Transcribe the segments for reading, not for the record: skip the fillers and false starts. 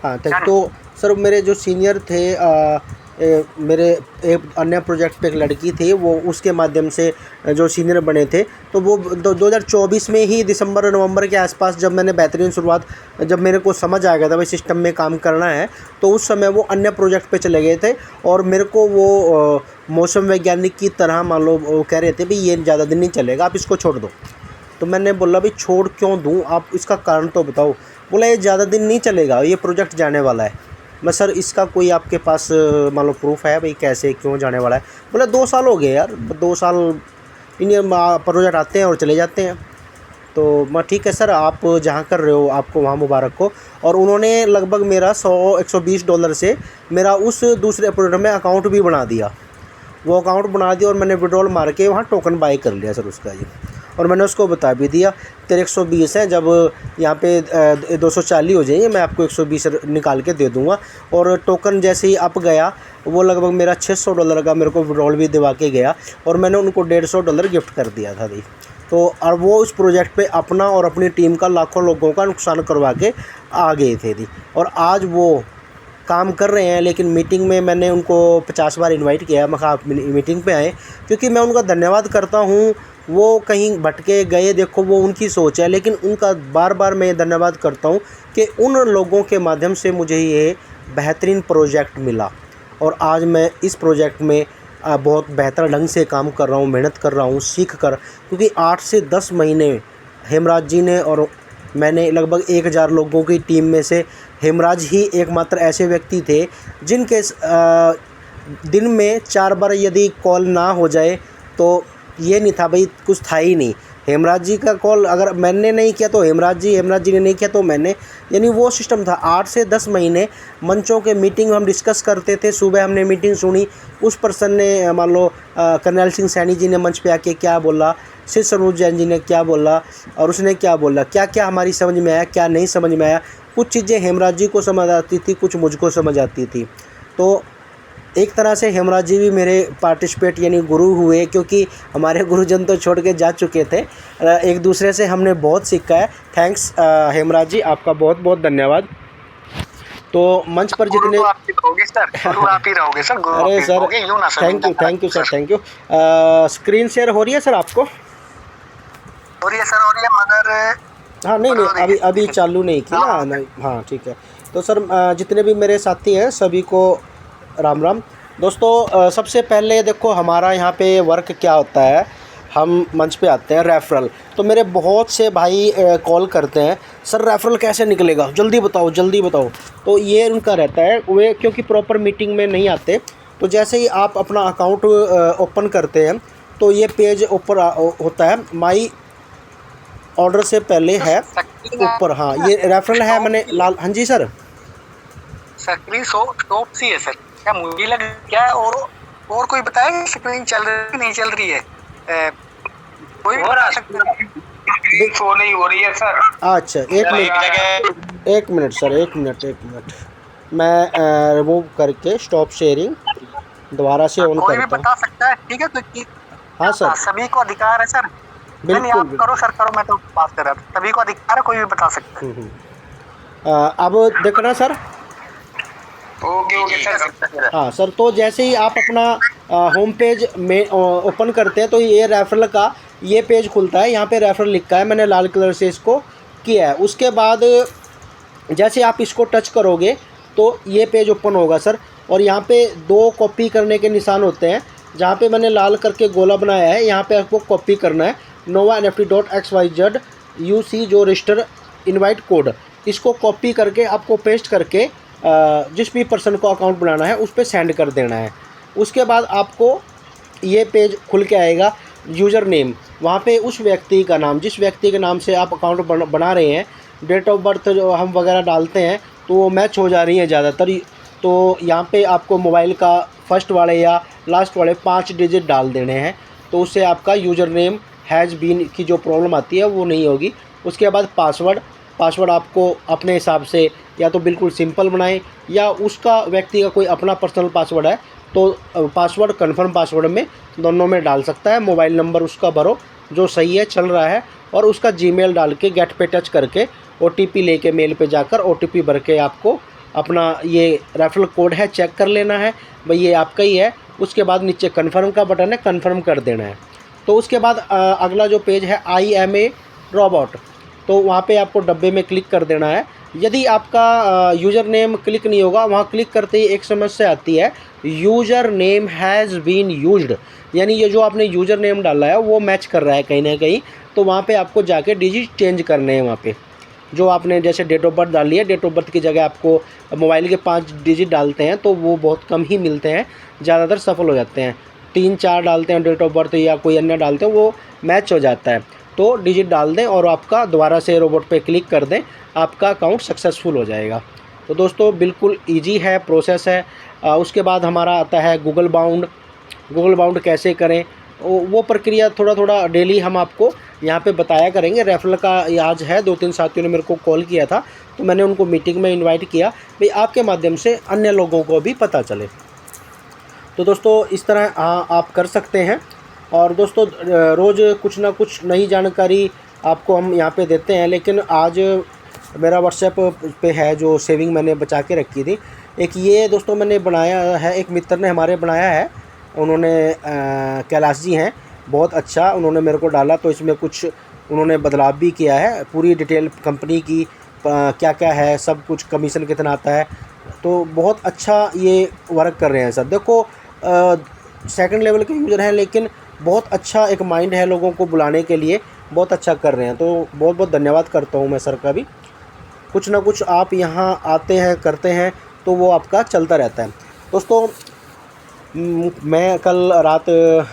हाँ तो सर मेरे जो सीनियर थे मेरे एक अन्य प्रोजेक्ट पे एक लड़की थी, वो उसके माध्यम से जो सीनियर बने थे, तो वो 2024 में ही दिसंबर नवंबर के आसपास जब मैंने बेहतरीन शुरुआत, जब मेरे को समझ आ गया था भाई सिस्टम में काम करना है, तो उस समय वो अन्य प्रोजेक्ट पे चले गए थे और मेरे को वो मौसम वैज्ञानिक की तरह मान लो वो कह रहे थे भाई ये ज़्यादा दिन नहीं चलेगा, आप इसको छोड़ दो। तो मैंने बोला भाई छोड़ क्यों दूँ, आप इसका कारण तो बताओ। बोला ये ज़्यादा दिन नहीं चलेगा, ये प्रोजेक्ट जाने वाला है। मैं सर इसका कोई आपके पास मान लो प्रूफ है भाई कैसे क्यों जाने वाला है। बोला 2 साल हो गए यार, 2 साल इन प्रोजेक्ट आते हैं और चले जाते हैं। तो मैं ठीक है सर, आप जहाँ कर रहे हो आपको वहाँ मुबारक हो। और उन्होंने लगभग मेरा $120 से मेरा उस दूसरे प्रोजेक्ट में अकाउंट भी बना दिया। वो अकाउंट बना दिया और मैंने विड्रॉल मार के वहाँ टोकन बाई कर लिया सर उसका जी। और मैंने उसको बता भी दिया तेरे 120 है, जब यहाँ पे 240 हो जाएंगे मैं आपको 120 निकाल के दे दूँगा। और टोकन जैसे ही अप गया वो लगभग मेरा $600 का मेरे को विड्रॉल भी दिवा के गया और मैंने उनको $150 गिफ्ट कर दिया था जी। तो और वो उस प्रोजेक्ट पे अपना और अपनी टीम का लाखों लोगों का नुकसान करवा के आ गए थे जी। और आज वो काम कर रहे हैं, लेकिन मीटिंग में मैंने उनको 50 बार इनवाइट किया, मैं कहा आप मीटिंग पे आएँ, क्योंकि मैं उनका धन्यवाद करता हूँ। वो कहीं भटके गए, देखो वो उनकी सोच है, लेकिन उनका बार बार मैं धन्यवाद करता हूँ कि उन लोगों के माध्यम से मुझे ये बेहतरीन प्रोजेक्ट मिला। और आज मैं इस प्रोजेक्ट में बहुत बेहतर ढंग से काम कर रहा हूँ, मेहनत कर रहा हूँ सीख कर, क्योंकि 8 से 10 महीने हेमराज जी ने और मैंने लगभग 1000 लोगों की टीम में से हेमराज ही एकमात्र ऐसे व्यक्ति थे जिनके दिन में 4 बार यदि कॉल ना हो जाए तो ये नहीं था भाई, कुछ था ही नहीं। हेमराज जी का कॉल अगर मैंने नहीं किया तो हेमराज जी ने नहीं किया तो मैंने, यानी वो सिस्टम था। 8 से 10 महीने मंचों के मीटिंग हम डिस्कस करते थे। सुबह हमने मीटिंग सुनी, उस पर्सन ने मान लो कर्नल सिंह सैनी जी ने मंच पे आके क्या बोला, श्री सरोज जैन जी ने क्या बोला और उसने क्या बोला, क्या क्या हमारी समझ में आया, क्या नहीं समझ में आया। कुछ चीज़ें हेमराज जी को समझ आती थी, कुछ मुझको समझ आती थी। तो एक तरह से हेमराज जी भी मेरे पार्टिसिपेट यानी गुरु हुए, क्योंकि हमारे गुरुजन तो छोड़ के जा चुके थे। एक दूसरे से हमने बहुत सीखा है। थैंक्स हेमराज जी, आपका बहुत बहुत धन्यवाद। तो मंच पर जितने तो आप ही रहोगे सर, गुरु आप ही रहोगे सर, गुरु अरे sir thank you sir, thank you. Screen share हो रही है सर आपको? हो रही है सर, हो रही है, मगर हाँ नहीं अभी चालू नहीं की ना, नहीं हाँ ठीक है। तो सर जितने भी मेरे साथी हैं सभी को राम राम। दोस्तों सबसे पहले देखो हमारा यहाँ पे वर्क क्या होता है, हम मंच पे आते हैं रेफरल। तो मेरे बहुत से भाई कॉल करते हैं, सर रेफरल कैसे निकलेगा, जल्दी बताओ जल्दी बताओ। तो ये उनका रहता है, वे क्योंकि प्रॉपर मीटिंग में नहीं आते। तो जैसे ही आप अपना अकाउंट ओपन करते हैं तो ये पेज ऊपर होता है, माई ऑर्डर से पहले है ऊपर, हाँ ये रेफरल है मैंने लाल। हाँ जी सर, स्क्रीन शॉप सी है सर, क्या मुझे लग क्या है, और कोई बताए स्क्रीन चल रही नहीं चल रही है, कोई शो नहीं हो रही है सर। अच्छा एक मिनट सर, एक मिनट मैं रिमूव करके स्टॉप शेयरिंग दोबारा से ऑन कोई भी करता हूँ। बता सकता है, ठीक है तो हाँ सर, सभी को अधिकार है सर। नहीं आप करो सर, करो, मैं तो बात कर रहा था, सभी को अधिकार है, कोई भी बता सकता है। अब देखना सर। Okay sir. हाँ सर, तो जैसे ही आप अपना होम पेज में ओपन करते हैं तो ये रेफरल का ये पेज खुलता है। यहाँ पे रेफरल लिखा है, मैंने लाल कलर से इसको किया है। उसके बाद जैसे आप इसको टच करोगे तो ये पेज ओपन होगा सर। और यहाँ पे 2 कॉपी करने के निशान होते हैं, जहाँ पे मैंने लाल करके गोला बनाया है, यहाँ पे आपको कॉपी करना है nova.nft.xyz UC जो रजिस्टर इनवाइट कोड, इसको कॉपी करके आपको पेस्ट करके जिस भी पर्सन को अकाउंट बनाना है उस पर सेंड कर देना है। उसके बाद आपको ये पेज खुल के आएगा, यूज़र नेम, वहाँ पे उस व्यक्ति का नाम, जिस व्यक्ति के नाम से आप अकाउंट बना रहे हैं, डेट ऑफ बर्थ जो हम वगैरह डालते हैं तो वो मैच हो जा रही है ज़्यादातर। तो यहाँ पे आपको मोबाइल का फर्स्ट वाले या लास्ट वाले 5 डिजिट डाल देने हैं, तो उससे आपका यूज़र नेम हैज़ बीन की जो प्रॉब्लम आती है वो नहीं होगी। उसके बाद पासवर्ड आपको अपने हिसाब से या तो बिल्कुल सिंपल बनाएं, या उसका व्यक्ति का कोई अपना पर्सनल पासवर्ड है तो पासवर्ड कन्फर्म पासवर्ड में दोनों में डाल सकता है। मोबाइल नंबर उसका भरो जो सही है चल रहा है, और उसका जीमेल डाल के गेट पे टच करके OTP लेके मेल पे जाकर OTP भर के आपको अपना ये रेफरल कोड है चेक कर लेना है, भाई ये आपका ही है। उसके बाद नीचे कन्फर्म का बटन है, कन्फर्म कर देना है। तो उसके बाद अगला जो पेज है IMA रोबोट, तो वहाँ पे आपको डब्बे में क्लिक कर देना है। यदि आपका यूज़र नेम क्लिक नहीं होगा, वहाँ क्लिक करते ही एक समस्या आती है, user name has been used, यानी ये जो आपने यूज़र नेम डाला है वो मैच कर रहा है कहीं ना कहीं। तो वहाँ पे आपको जाके डिजिट चेंज करने हैं। वहाँ पे जो आपने जैसे डेट ऑफ बर्थ डाली है, डेट ऑफ बर्थ की जगह आपको मोबाइल के 5 डिजिट डालते हैं तो वो बहुत कम ही मिलते हैं, ज़्यादातर सफल हो जाते हैं। 3-4 डालते हैं डेट ऑफ बर्थ या कोई अन्य डालते हैं, वो मैच हो जाता है। तो डिजिट डाल दें और आपका दोबारा से रोबोट पे क्लिक कर दें, आपका अकाउंट सक्सेसफुल हो जाएगा। तो दोस्तों बिल्कुल ईजी है, प्रोसेस है। उसके बाद हमारा आता है गूगल बाउंड। गूगल बाउंड कैसे करें वो प्रक्रिया थोड़ा थोड़ा डेली हम आपको यहाँ पे बताया करेंगे। रेफरल का आज है, 2-3 साथियों ने मेरे को कॉल किया था तो मैंने उनको मीटिंग में इनवाइट किया, भाई आपके माध्यम से अन्य लोगों को भी पता चले। तो दोस्तों इस तरह आप कर सकते हैं। और दोस्तों रोज़ कुछ ना कुछ नई जानकारी आपको हम यहाँ पे देते हैं। लेकिन आज मेरा व्हाट्सएप पे है जो सेविंग मैंने बचा के रखी थी, एक ये दोस्तों मैंने बनाया है, एक मित्र ने हमारे बनाया है, उन्होंने कैलाश जी हैं, बहुत अच्छा उन्होंने मेरे को डाला। तो इसमें कुछ उन्होंने बदलाव भी किया है, पूरी डिटेल कंपनी की क्या क्या है, सब कुछ, कमीशन कितना आता है, तो बहुत अच्छा ये वर्क कर रहे हैं सर। देखो सेकंड लेवल के यूज़र हैं लेकिन बहुत अच्छा एक माइंड है लोगों को बुलाने के लिए, बहुत अच्छा कर रहे हैं। तो बहुत बहुत धन्यवाद करता हूँ मैं सर का भी। कुछ ना कुछ आप यहाँ आते हैं करते हैं तो वो आपका चलता रहता है। दोस्तों मैं कल रात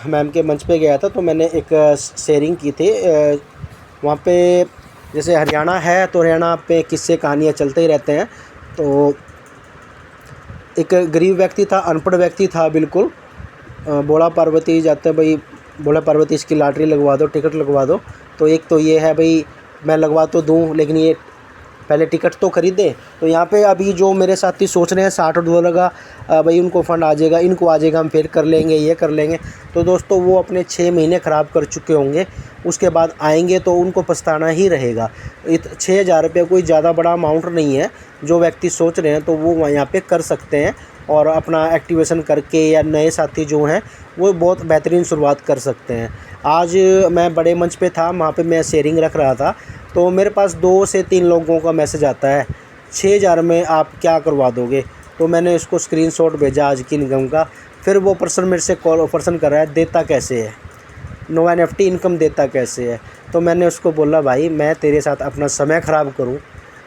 मैम के मंच पे गया था तो मैंने एक शेयरिंग की थी। वहाँ पे जैसे हरियाणा है तो हरियाणा पे किस्से कहानियाँ चलते ही रहते हैं। तो एक गरीब व्यक्ति था, अनपढ़ व्यक्ति था बिल्कुल, बोला पार्वती जाते हैं भाई, बोला पार्वती इसकी लॉटरी लगवा दो, टिकट लगवा दो। तो एक तो ये है भाई मैं लगवा तो दूँ लेकिन ये पहले टिकट तो खरीदें। तो यहाँ पे अभी जो मेरे साथी सोच रहे हैं $60 का भाई उनको फ़ंड आ जाएगा, इनको आ जाएगा, हम फिर कर लेंगे, ये कर लेंगे, तो दोस्तों वो अपने 6 महीने ख़राब कर चुके होंगे। उसके बाद आएंगे तो उनको पछताना ही रहेगा। 6,000 रुपये कोई ज़्यादा बड़ा अमाउंट नहीं है। जो व्यक्ति सोच रहे हैं तो वो यहाँ पे कर सकते हैं और अपना एक्टिवेशन करके, या नए साथी जो हैं वो बहुत बेहतरीन शुरुआत कर सकते हैं। आज मैं बड़े मंच पे था, वहाँ पे मैं शेयरिंग रख रहा था तो मेरे पास 2 से 3 लोगों का मैसेज आता है 6,000 में आप क्या करवा दोगे। तो मैंने उसको स्क्रीनशॉट भेजा आज की इनकम का। फिर वो पर्सन मेरे से पर्सन कर रहा है देता कैसे है, नो NFT इनकम देता कैसे है। तो मैंने उसको बोला भाई मैं तेरे साथ अपना समय ख़राब करूं,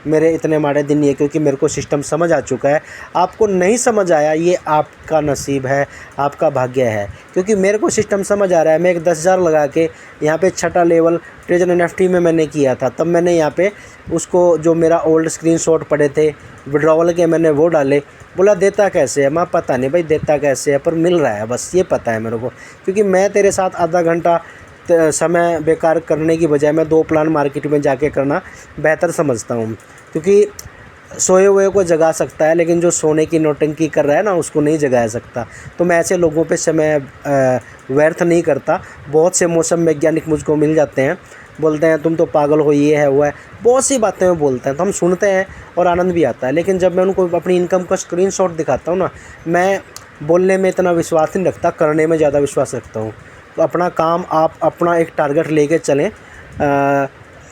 मेरे इतने माड़े दिन नहीं है, क्योंकि मेरे को सिस्टम समझ आ चुका है। आपको नहीं समझ आया ये आपका नसीब है, आपका भाग्य है, क्योंकि मेरे को सिस्टम समझ आ रहा है। मैं एक 10,000 लगा के यहाँ पे 6ठा लेवल ट्रेजर NFT में मैंने किया था। तब मैंने यहाँ पे उसको जो मेरा ओल्ड स्क्रीनशॉट पड़े थे विड्रॉवल के मैंने वो डाले। बोला देता कैसे है, मैं पता नहीं भाई देता कैसे है, पर मिल रहा है बस ये पता है मेरे को। क्योंकि मैं तेरे साथ आधा घंटा समय बेकार करने की बजाय मैं 2 प्लान मार्केट में जाके करना बेहतर समझता हूँ। क्योंकि सोए हुए को जगा सकता है लेकिन जो सोने की नौटंकी कर रहा है ना उसको नहीं जगा सकता। तो मैं ऐसे लोगों पे समय व्यर्थ नहीं करता। बहुत से मौसम वैज्ञानिक मुझको मिल जाते हैं, बोलते हैं तुम तो पागल हो, ये है वो है, बहुत सी बातें वो बोलते हैं तो हम सुनते हैं और आनंद भी आता है। लेकिन जब मैं उनको अपनी इनकम का स्क्रीनशॉट दिखाता हूँ ना, मैं बोलने में इतना विश्वास नहीं रखता, करने में ज़्यादा विश्वास रखता हूँ। तो अपना काम आप अपना एक टारगेट लेके चलें।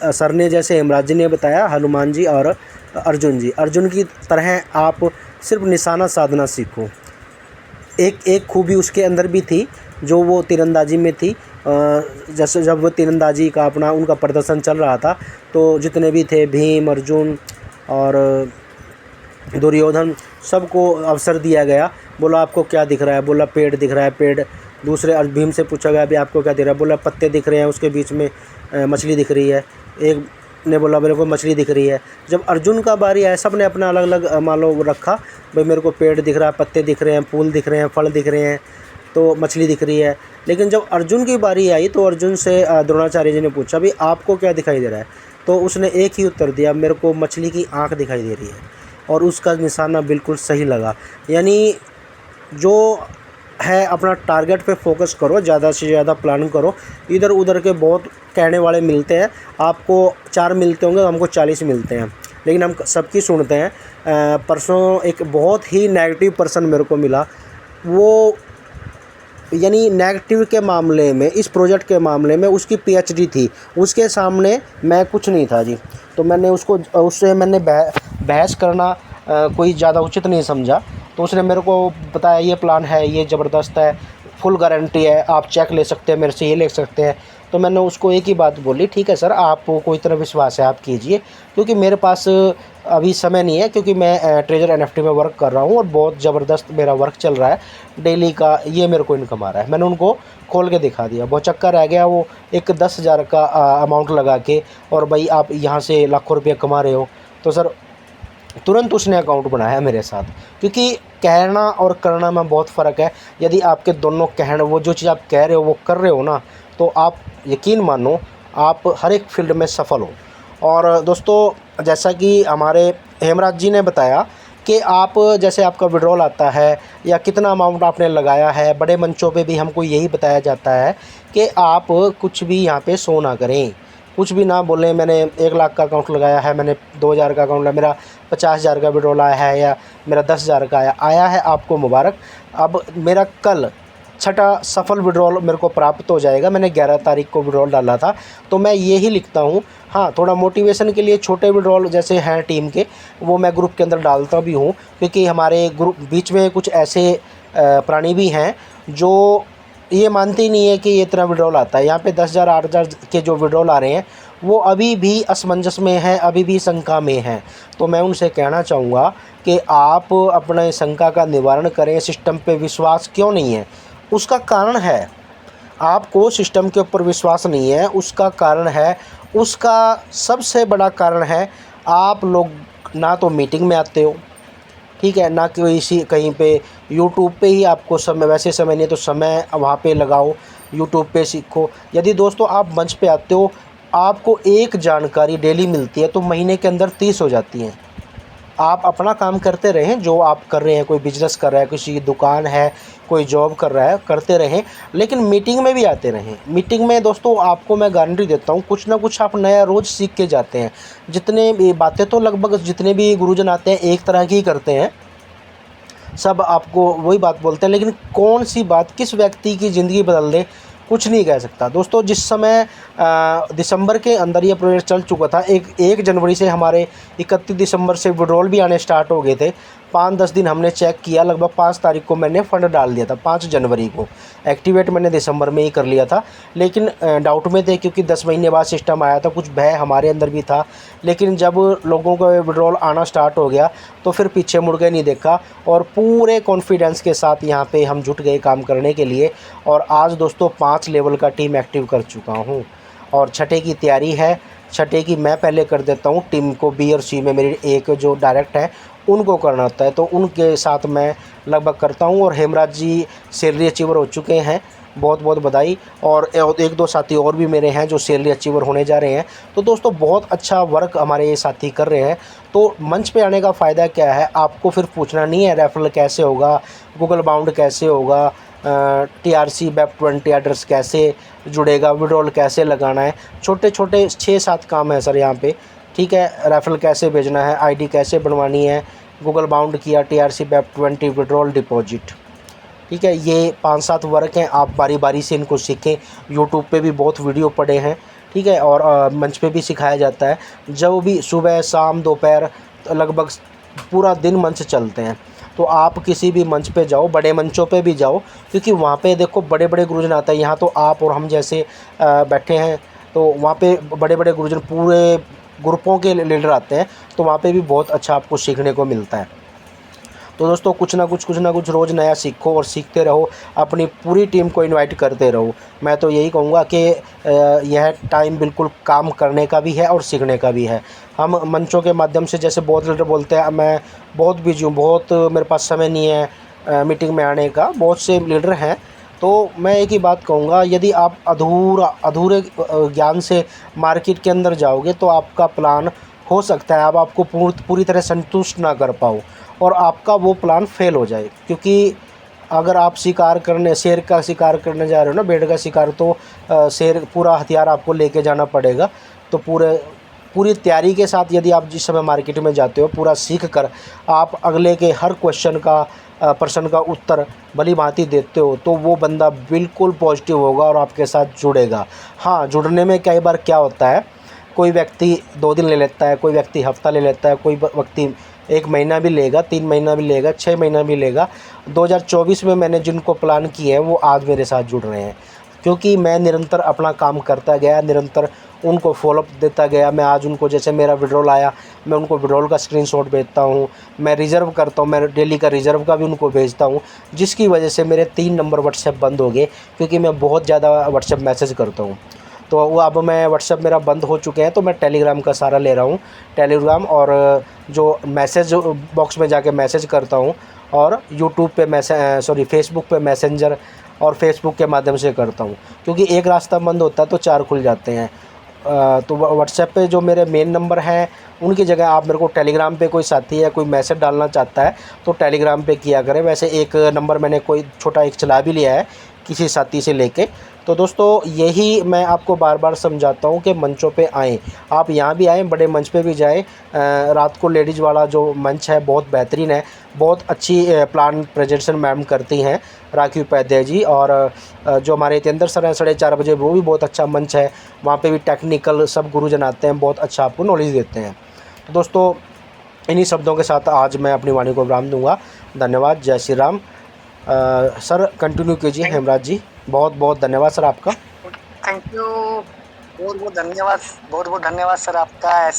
सर ने जैसे हेमराज जी ने बताया, हनुमान जी और अर्जुन जी, अर्जुन की तरह आप सिर्फ निशाना साधना सीखो। एक खूबी उसके अंदर भी थी जो वो तीरंदाजी में थी। जैसे जब वो तीरंदाजी का अपना उनका प्रदर्शन चल रहा था तो जितने भी थे भीम, अर्जुन और दुर्योधन, सबको अवसर दिया गया। बोला आपको क्या दिख रहा है, बोला पेड़ दिख रहा है, पेड़। दूसरे भीम से पूछा गया भी आपको क्या दिख रहा है, बोला पत्ते दिख रहे हैं, उसके बीच में मछली दिख रही है। एक ने बोला मेरे को मछली दिख रही है। जब अर्जुन का बारी आया सब ने अपना अलग अलग मान लो रखा, भाई मेरे को पेड़ दिख रहा है, पत्ते दिख रहे हैं, फूल दिख रहे हैं, फल दिख रहे हैं, तो मछली दिख रही है। लेकिन जब अर्जुन की बारी आई तो अर्जुन से द्रोणाचार्य जी ने पूछा भी आपको क्या दिखाई दे रहा है, तो उसने एक ही उत्तर दिया, मेरे को मछली की आँख दिखाई दे रही है। और उसका निशाना बिल्कुल सही लगा। यानी जो है अपना टारगेट पे फोकस करो, ज़्यादा से ज़्यादा प्लान करो। इधर उधर के बहुत कहने वाले मिलते हैं, आपको 4 मिलते होंगे, हमको 40 मिलते हैं। लेकिन हम सबकी सुनते हैं। परसों एक बहुत ही नेगेटिव पर्सन मेरे को मिला, वो यानी नेगेटिव के मामले में, इस प्रोजेक्ट के मामले में उसकी पीएचडी थी, उसके सामने मैं कुछ नहीं था जी। तो मैंने उससे मैंने बहस करना कोई ज़्यादा उचित नहीं समझा। तो उसने मेरे को बताया ये प्लान है, ये ज़बरदस्त है, फुल गारंटी है, आप चेक ले सकते हैं मेरे से, ये ले सकते हैं। तो मैंने उसको एक ही बात बोली, ठीक है सर, आपको इतना विश्वास है आप कीजिए, क्योंकि मेरे पास अभी समय नहीं है, क्योंकि मैं ट्रेजर एनएफटी में वर्क कर रहा हूँ और बहुत ज़बरदस्त मेरा वर्क चल रहा है, डेली का ये मेरे को इनकम आ रहा है। मैंने उनको खोल के दिखा दिया, बहुत चक्कर रह गया वो एक 10,000 का अमाउंट लगा के, और भाई आप यहाँ से लाखों रुपये कमा रहे हो। तो सर तुरंत उसने अकाउंट बनाया मेरे साथ, क्योंकि कहना और करना में बहुत फ़र्क है। यदि आपके दोनों कहना, वो जो चीज़ आप कह रहे हो वो कर रहे हो ना, तो आप यकीन मानो आप हर एक फील्ड में सफल हो। और दोस्तों, जैसा कि हमारे हेमराज जी ने बताया कि आप जैसे आपका विड्रॉल आता है या कितना अमाउंट आपने लगाया है, बड़े मंचों पे भी हमको यही बताया जाता है कि आप कुछ भी यहाँ पे शो ना करें, कुछ भी ना बोलें मैंने 1 लाख का अकाउंट लगाया है, मैंने 2,000 का अकाउंट लगाया, मेरा 50,000 का विड्रॉल आया है या मेरा 10,000 का आया है, आपको मुबारक। अब मेरा कल छठा सफल विड्रॉल मेरे को प्राप्त हो जाएगा। मैंने 11 तारीख को विड्रॉल डाला था, तो मैं यही लिखता हूँ। हाँ, थोड़ा मोटिवेशन के लिए छोटे विड्रॉल जैसे हैं टीम के, वो मैं ग्रुप के अंदर डालता भी हूँ, क्योंकि हमारे ग्रुप बीच में कुछ ऐसे प्राणी भी हैं जो ये मानते ही नहीं है कि ये इतना विड्रॉल आता है। यहाँ पे 10,000 8,000 के जो विड्रॉल आ रहे हैं वो अभी भी असमंजस में हैं, अभी भी शंका में हैं। तो मैं उनसे कहना चाहूँगा कि आप अपने शंका का निवारण करें। सिस्टम पे विश्वास क्यों नहीं है, उसका कारण है, आपको सिस्टम के ऊपर विश्वास नहीं है, उसका कारण है, उसका सबसे बड़ा कारण है आप लोग ना तो मीटिंग में आते हो, ठीक है, ना किसी कहीं पे यूट्यूब पे ही आपको समय, वैसे समय नहीं है तो समय वहाँ पे लगाओ, यूट्यूब पे सीखो। यदि दोस्तों आप मंच पे आते हो, आपको एक जानकारी डेली मिलती है तो महीने के अंदर 30 हो जाती हैं। आप अपना काम करते रहें, जो आप कर रहे हैं, कोई बिजनेस कर रहा है, किसी की दुकान है, कोई जॉब कर रहा है, करते रहें, लेकिन मीटिंग में भी आते रहें। मीटिंग में दोस्तों आपको मैं गारंटी देता हूँ कुछ ना कुछ आप नया रोज़ सीख के जाते हैं। जितने भी बातें तो लगभग जितने भी गुरुजन आते हैं एक तरह की ही करते हैं, सब आपको वही बात बोलते हैं, लेकिन कौन सी बात किस व्यक्ति की ज़िंदगी बदल दे कुछ नहीं कह सकता। दोस्तों, जिस समय दिसंबर के अंदर ये प्रोजेक्ट चल चुका था, 1 जनवरी से हमारे 31 दिसंबर से विड्रॉल भी आने स्टार्ट हो गए थे। 5-10 दिन हमने चेक किया, लगभग 5 तारीख को मैंने फ़ंड डाल दिया था, 5 जनवरी को एक्टिवेट मैंने दिसंबर में ही कर लिया था। लेकिन डाउट में थे, क्योंकि 10 महीने बाद सिस्टम आया था, कुछ भय हमारे अंदर भी था। लेकिन जब लोगों का विड्रॉल आना स्टार्ट हो गया तो फिर पीछे मुड़ के नहीं देखा, और पूरे कॉन्फिडेंस के साथ यहाँ पे हम जुट गए काम करने के लिए। और आज दोस्तों 5 लेवल का टीम एक्टिव कर चुका हूँ, और छठे की तैयारी है। छठे की मैं पहले कर देता हूँ, टीम को बी और सी में मेरी एक जो डायरेक्ट है उनको करना होता है, तो उनके साथ मैं लगभग करता हूँ। और हेमराज जी सैलरी अचीवर हो चुके हैं, बहुत बहुत बधाई। और 1-2 साथी और भी मेरे हैं जो सैलरी अचीवर होने जा रहे हैं। तो दोस्तों बहुत अच्छा वर्क हमारे ये साथी कर रहे हैं। तो मंच पे आने का फ़ायदा क्या है, आपको फिर पूछना नहीं है रेफरल कैसे होगा, गूगल बाउंड कैसे होगा, TRC वेब20 एड्रेस कैसे जुड़ेगा, विड्रॉल कैसे लगाना है। छोटे छोटे 6-7 काम है सर यहाँ पे, ठीक है। रेफरल कैसे भेजना है, ID कैसे बनवानी है, गूगल बाउंड किया, TRC वेब20 विड्रॉल डिपॉजिट, ठीक है। ये 5-7 वर्क हैं, आप बारी बारी से इनको सीखें। यूट्यूब पे भी बहुत वीडियो पड़े हैं, ठीक है, और मंच पे भी सिखाया जाता है। जब भी सुबह शाम दोपहर लगभग पूरा दिन मंच चलते हैं, तो आप किसी भी मंच पे जाओ, बड़े मंचों पे भी जाओ, क्योंकि वहाँ पे देखो बड़े बड़े गुरुजन आते हैं। यहाँ तो आप और हम जैसे बैठे हैं, तो वहाँ पे बड़े बड़े गुरुजन पूरे ग्रुपों के लीडर आते हैं, तो वहाँ पे भी बहुत अच्छा आपको सीखने को मिलता है। तो दोस्तों कुछ ना कुछ रोज़ नया सीखो और सीखते रहो, अपनी पूरी टीम को इनवाइट करते रहो। मैं तो यही कहूँगा कि यह टाइम बिल्कुल काम करने का भी है और सीखने का भी है। हम मंचों के माध्यम से, जैसे बहुत लीडर बोलते हैं मैं बहुत बिजी हूँ, बहुत मेरे पास समय नहीं है मीटिंग में आने का, बहुत से लीडर हैं। तो मैं एक ही बात कहूँगा, यदि आप अधूरे ज्ञान से मार्केट के अंदर जाओगे तो आपका प्लान हो सकता है आपको पूरी तरह संतुष्ट ना कर पाओ और आपका वो प्लान फेल हो जाए। क्योंकि अगर आप शेर का शिकार करने जा रहे हो ना, भेड़ का शिकार, तो शेर पूरा हथियार आपको लेके जाना पड़ेगा। तो पूरे पूरी तैयारी के साथ यदि आप जिस समय मार्केट में जाते हो, पूरा सीख कर आप अगले के हर क्वेश्चन का प्रश्न का उत्तर भली भांति देते हो, तो वो बंदा बिल्कुल पॉजिटिव होगा और आपके साथ जुड़ेगा। हाँ, जुड़ने में कई बार क्या होता है, कोई व्यक्ति 2 दिन ले लेता है, कोई व्यक्ति हफ्ता ले लेता है, कोई व्यक्ति 1 महीना भी लेगा, 3 महीना भी लेगा, 6 महीना भी लेगा। 2024 में मैंने जिनको प्लान किए हैं वो आज मेरे साथ जुड़ रहे हैं, क्योंकि मैं निरंतर अपना काम करता गया, निरंतर उनको फॉलोअप देता गया। मैं आज उनको, जैसे मेरा विड्रॉल आया, मैं उनको विड्रॉल का स्क्रीनशॉट भेजता हूँ, मैं रिज़र्व करता हूँ, मैं डेली का रिज़र्व का भी उनको भेजता हूँ, जिसकी वजह से मेरे 3 नंबर व्हाट्सएप बंद हो गए, क्योंकि मैं बहुत ज़्यादा व्हाट्सएप मैसेज करता हूँ। तो वो अब मैं व्हाट्सएप मेरा बंद हो चुके हैं, तो मैं टेलीग्राम का सहारा ले रहा हूँ। टेलीग्राम और जो मैसेज बॉक्स में जाके मैसेज करता हूँ, और यूट्यूब पे फेसबुक पे मैसेंजर और फेसबुक के माध्यम से करता हूँ, क्योंकि एक रास्ता बंद होता है तो 4 खुल जाते हैं। तो व्हाट्सएप पे जो मेरे मेन नंबर हैं, उनकी जगह आप मेरे को टेलीग्राम पे कोई साथी है, कोई मैसेज डालना चाहता है तो टेलीग्राम पे किया करें। वैसे एक नंबर मैंने कोई छोटा एक चला भी लिया है किसी साथी से लेके। तो दोस्तों, यही मैं आपको बार बार समझाता हूँ कि मंचों पे आएँ, आप यहाँ भी आएँ, बड़े मंच पे भी जाएँ। रात को लेडीज़ वाला जो मंच है बहुत बेहतरीन है, बहुत अच्छी प्लान प्रेजेंटेशन मैम करती हैं, राखी उपाध्याय जी। और जो हमारे तेंदर सर हैं 4:30 बजे, वो भी बहुत अच्छा मंच है, वहाँ पे भी टेक्निकल सब गुरुजन आते हैं, बहुत अच्छा आपको नॉलेज देते हैं। तो दोस्तों, इन्हीं शब्दों के साथ आज मैं अपनी वाणी को विराम दूंगा। धन्यवाद। जय श्री राम। सर कंटिन्यू कीजिए। हेमराज जी, बहुत बहुत धन्यवाद सर आपका। थैंक यू, बहुत बहुत धन्यवाद, बहुत बहुत धन्यवाद सर आपका।